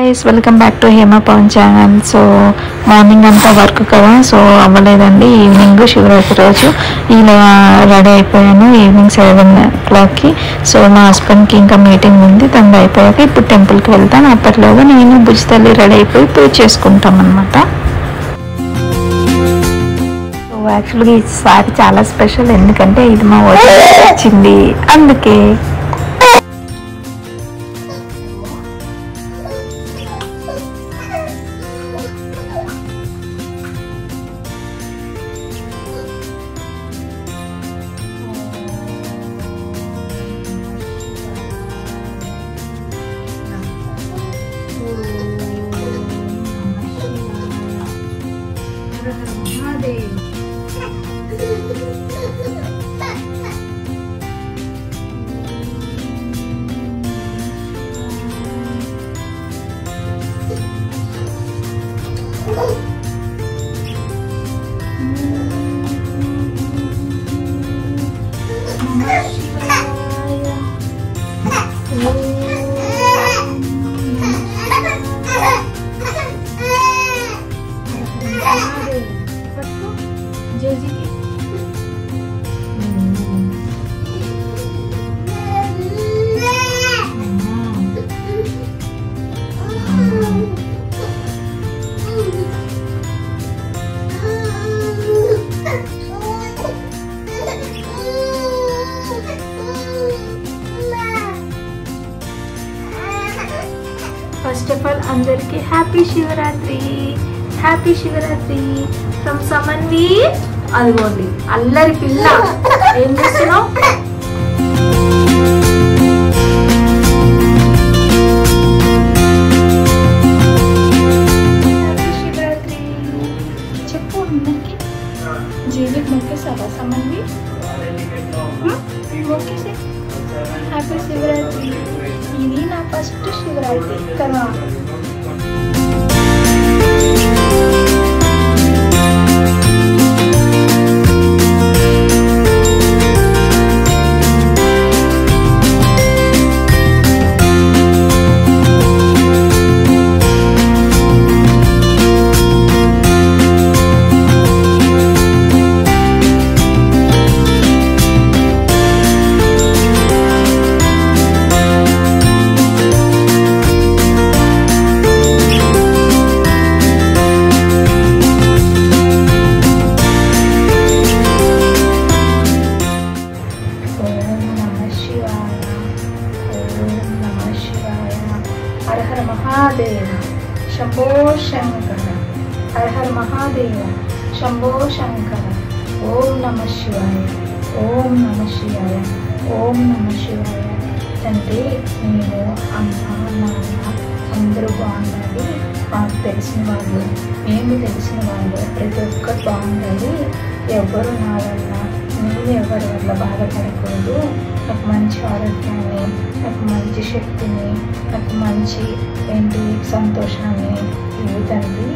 Guys welcome back to Hema Pavan channel. So morning అంతా work కదా, so అవ్వలేదండి. ఈవినింగ్ శివరాత్రి రోజు ఇలా రెడీ అయిపోయాను ఈవినింగ్ 7 o'clockకి. సో మా హస్బెండ్కి ఇంకా మీటింగ్ ఉంది, తను అయిపోయాక ఇప్పుడు టెంపుల్కి వెళ్తాను. అప్పట్లోగా నేను బుజ్జి తల్లి రెడీ అయిపోయి పూజ చేసుకుంటాం అనమాట. సో యాక్చువల్గా ఈసారి చాలా స్పెషల్, ఎందుకంటే ఇది మా ఊరికి వచ్చింది అందుకే. ఫస్ట్ ఆఫ్ ఆల్ అందరికి happy Shivaratri, happy Shivaratri from Samanvi. అదిగోండి అల్లరి పిల్ల, ఏం చేస్తున్నావు? శివరాత్రి చెప్పు అందరికి. జీవికి మొక్కేసావా సమన్వి? మొక్కేసే హ్యాపీ శివరాత్రి. ఇది నా ఫస్ట్ శివరాత్రి కదా. శంభో శంకర, హర హర మహాదేవ, శంభో శంకర. ఓం నమ శివాయ, ఓం నమ శివాయ, ఓం నమ శివాయ. అంటే నేను అమ్మ నాన్న అందరూ బాగుండాలి, మాకు తెలిసిన వాళ్ళు మేము తెలిసిన వాళ్ళు ప్రతి ఒక్కరు బాగుండాలి. ఎవరు నా వల్ల నేను ఎవరి వల్ల బాధపడకూడదు. నాకు మంచి ఆరోగ్యాన్ని, నాకు మంచి శక్తిని, నాకు మంచి సంతోషాన్ని ఇవ్వదండి.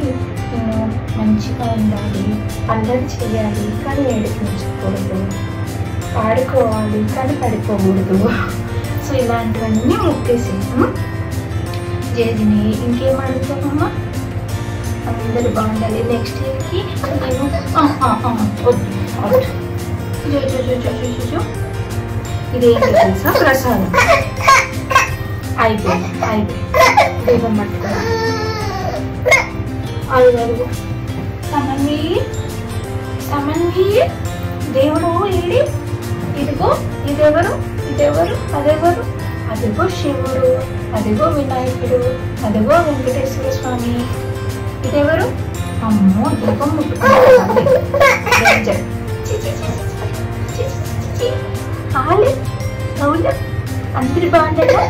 నేను మంచిగా ఉండాలి, అల్లరి చేయాలి కానీ ఏడిపించకూడదు, ఆడుకోవాలి కానీ పడిపోకూడదు. సో ఇలాంటివన్నీ మొక్కేసాను. జేజిని ఇంకేం అడుగుతామమ్మా? అందరు బాగుండాలి. నెక్స్ట్ ఇయర్కి నేను ఇదేంటి తెలుసా? ప్రసాదం అయిపోయింది, దీపం పట్టుకోవాలి. అడుగు సమన్వి, సమన్వి దేవుడు ఏడి? ఇదిగో ఇదెవరు? ఇదెవరు? అదెవరు? అదిగో శివుడు, అదిగో వినాయకుడు, అదిగో వెంకటేశ్వర స్వామి. ఇదెవరు? అమ్మో దీపం ముట్టుకోవాలి. అందరి బాగుండగా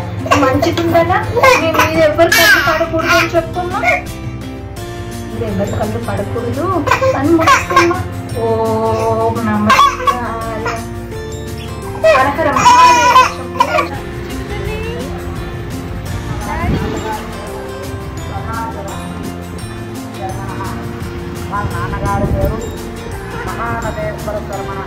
మంచిగుండగా మేము ఇది ఎవరు కళ్ళు పడకూడదు అని చెప్తున్నా. ఇది ఎవరి కళ్ళు పడకూడదు అని మొక్కుతున్నా. ఓం నమ శివాయ, హర హర మహాదేవ. మా నాన్నగారు పేరు మహానదేశ్వర శర్మణ.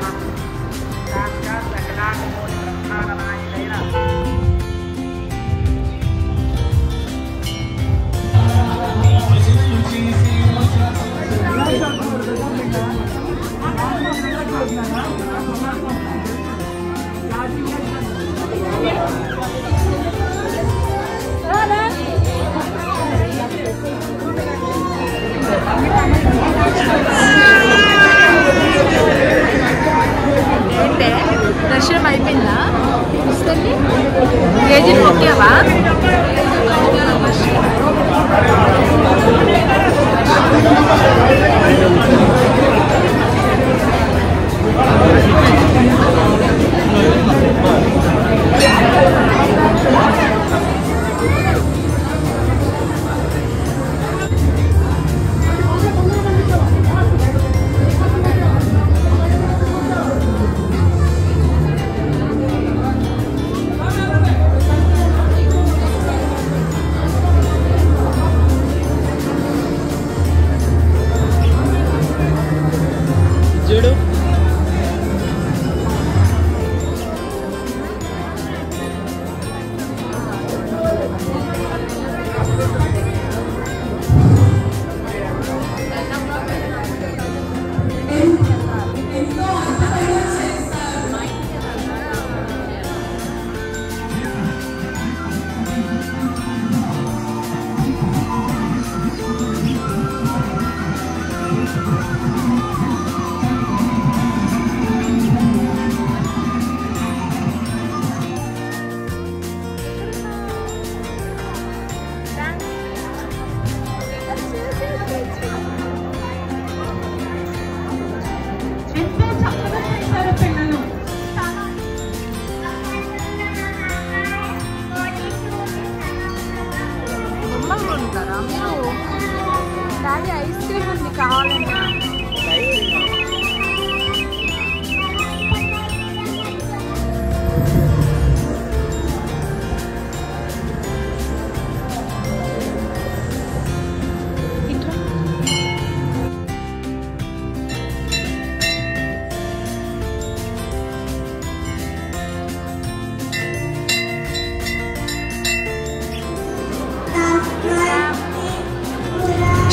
ఐస్ క్రీమ్ ఉంది కావాలంటే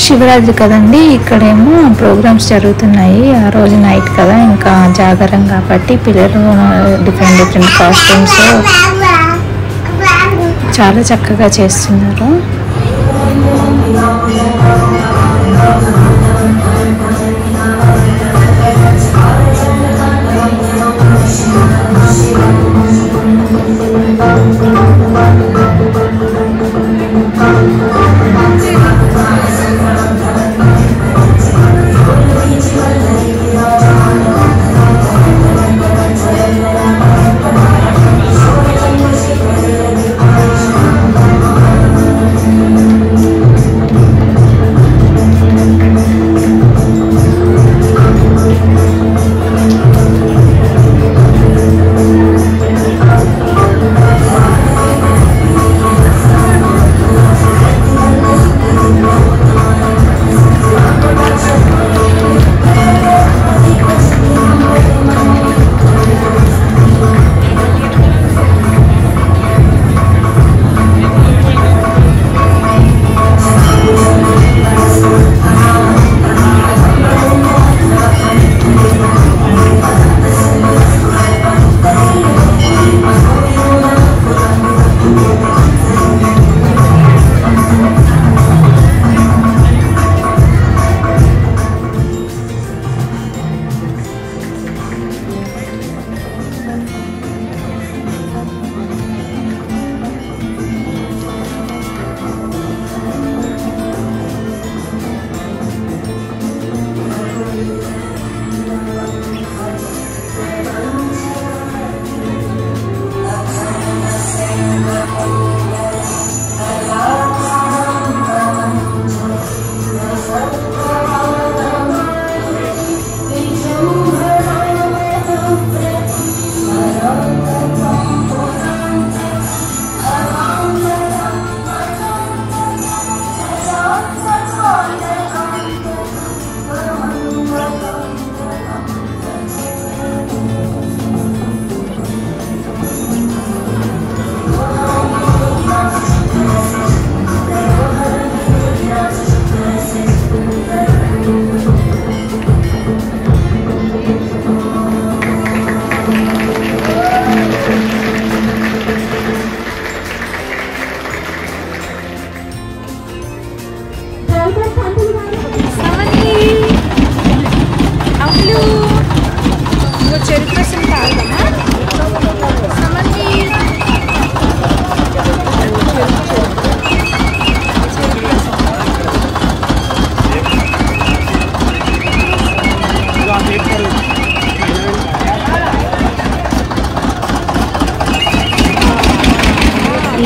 శివరాత్రి కదండి, ఇక్కడేమో ప్రోగ్రామ్స్ జరుగుతున్నాయి. ఆ రోజు నైట్ కదా, ఇంకా జాగరం కాబట్టి పిల్లలు డిఫరెంట్ కాస్ట్యూమ్స్ చాలా చక్కగా చేస్తున్నారు.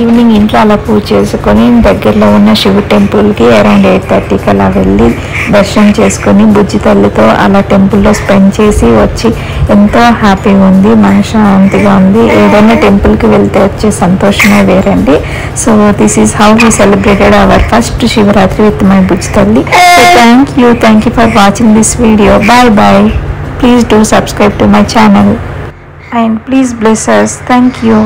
ఈవినింగ్ ఇంట్లో అలా పూజ చేసుకొని దగ్గరలో ఉన్న శివ టెంపుల్కి అరౌండ్ 8:30కి అలా వెళ్ళి దర్శనం చేసుకొని బుజ్జి తల్లితో అలా టెంపుల్లో స్పెండ్ చేసి వచ్చి ఎంతో హ్యాపీగా ఉంది, మనశ్శాంతిగా ఉంది. ఏదైనా టెంపుల్కి వెళ్తే వచ్చే సంతోషమే వేరండి. So this is how we celebrated our first Shivaratri with my బుజ్జి తల్లి. So thank you for watching this video. Bye. Please do subscribe to my channel and please bless us. Thank you.